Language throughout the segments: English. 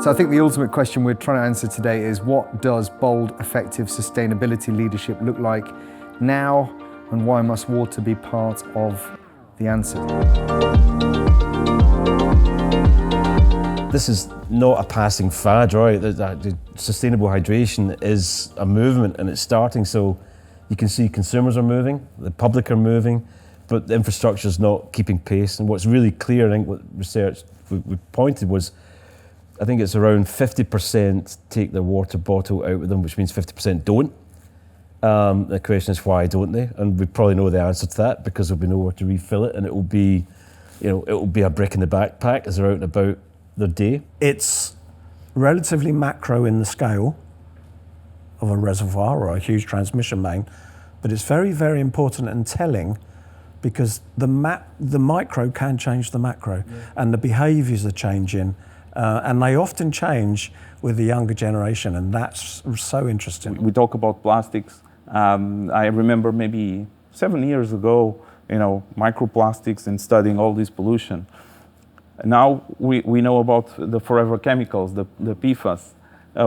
So I think the ultimate question we're trying to answer today is, what does bold, effective sustainability leadership look like now, and why must water be part of the answer? This is not a passing fad, right? The sustainable hydration is a movement and it's starting, so you can see consumers are moving, the public are moving, but the infrastructure is not keeping pace. And what's really clear, I think what research we pointed was, I think it's around 50% take their water bottle out with them, which means 50% don't. The question is, why don't they? And we probably know the answer to that, because there'll be nowhere to refill it, and it will be, it will be a brick in the backpack as they're out and about their day. It's relatively macro in the scale of a reservoir or a huge transmission main, but it's very, very important and telling, because the micro can change the macro, and the behaviours are changing, and they often change with the younger generation, and that's so interesting. We talk about plastics. I remember maybe 7 years ago, microplastics and studying all this pollution. Now we know about the forever chemicals, the PFAS,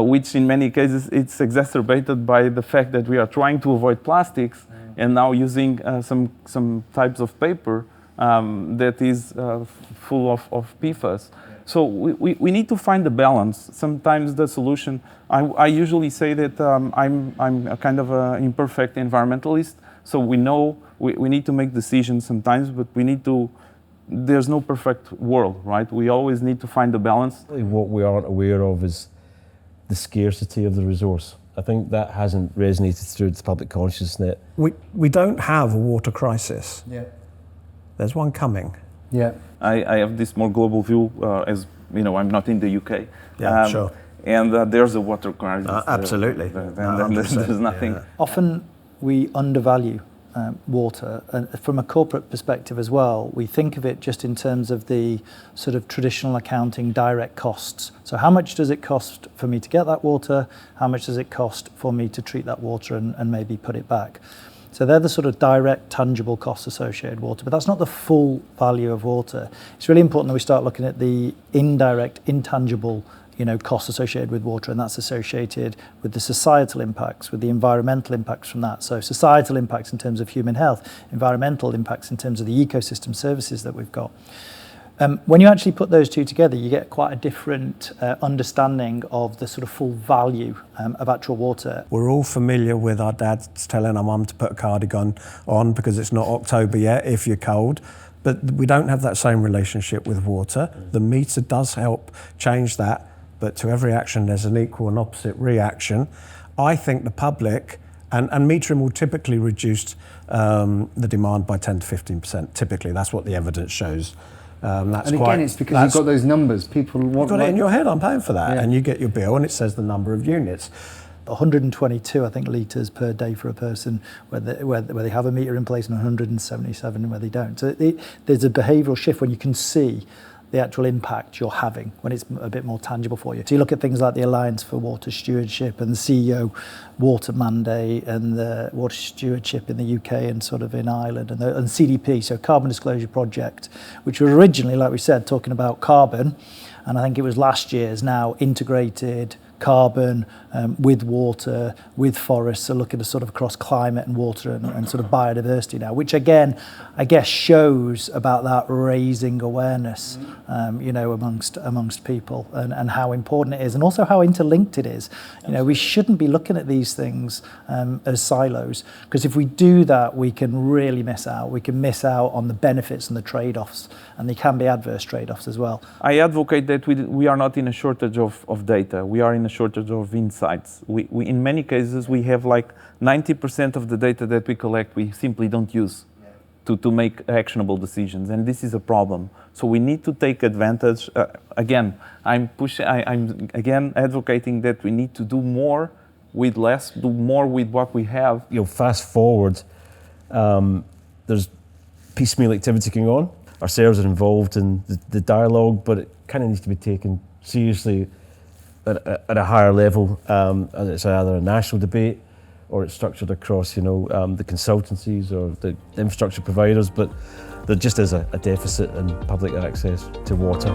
which in many cases it's exacerbated by the fact that we are trying to avoid plastics and now using some types of paper that is full of PFAS. So we need to find the balance. Sometimes the solution, I usually say that I'm a kind of an imperfect environmentalist, so we know we need to make decisions sometimes, but there's no perfect world, right? We always need to find the balance. What we aren't aware of is the scarcity of the resource. I think that hasn't resonated through the public consciousness. We don't have a water crisis. Yeah. There's one coming. Yeah. I have this more global view, as I'm not in the UK. Yeah, sure. And there's a water crisis. Absolutely. There's nothing. Yeah. Often we undervalue water, and from a corporate perspective as well, we think of it just in terms of the sort of traditional accounting direct costs. So how much does it cost for me to get that water? How much does it cost for me to treat that water and maybe put it back? So they're the sort of direct, tangible costs associated with water, but that's not the full value of water. It's really important that we start looking at the indirect, intangible costs associated with water, and that's associated with the societal impacts, with the environmental impacts from that. So societal impacts in terms of human health, environmental impacts in terms of the ecosystem services that we've got. When you actually put those two together, you get quite a different understanding of the sort of full value of actual water. We're all familiar with our dads telling our mum to put a cardigan on because it's not October yet if you're cold. But we don't have that same relationship with water. The meter does help change that, but to every action there's an equal and opposite reaction. I think the public, and metering will typically reduce the demand by 10 to 15%. Typically, that's what the evidence shows. It's because you've got those numbers. People want. You've got it in your head. I'm paying for that, and you get your bill, and it says the number of units. 122, I think, litres per day for a person where they have a meter in place, and 177 where they don't. So there's a behavioural shift when you can see the actual impact you're having, when it's a bit more tangible for you. So you look at things like the Alliance for Water Stewardship and the CEO Water Mandate and the Water Stewardship in the UK and sort of in Ireland, and CDP, so Carbon Disclosure Project, which was originally, like we said, talking about carbon, and I think it was last year's now integrated carbon with water, with forests, so looking at sort of across climate and water and sort of biodiversity now, which again, I guess shows about that raising awareness, amongst people and how important it is, and also how interlinked it is. We shouldn't be looking at these things as silos, because if we do that, we can really miss out. We can miss out on the benefits and the trade-offs, and they can be adverse trade-offs as well. I advocate that we are not in a shortage of data. We are in a shortage of insights. We in many cases, we have like 90% of the data that we collect, we simply don't use to make actionable decisions, and this is a problem. So we need to take advantage. Again, I'm again advocating that we need to do more with less, do more with what we have. Fast forward, there's piecemeal activity going on. Ourselves are involved in the dialogue, but it kind of needs to be taken seriously at a higher level. And it's either a national debate or it's structured across, the consultancies or the infrastructure providers, but there just is a deficit in public access to water.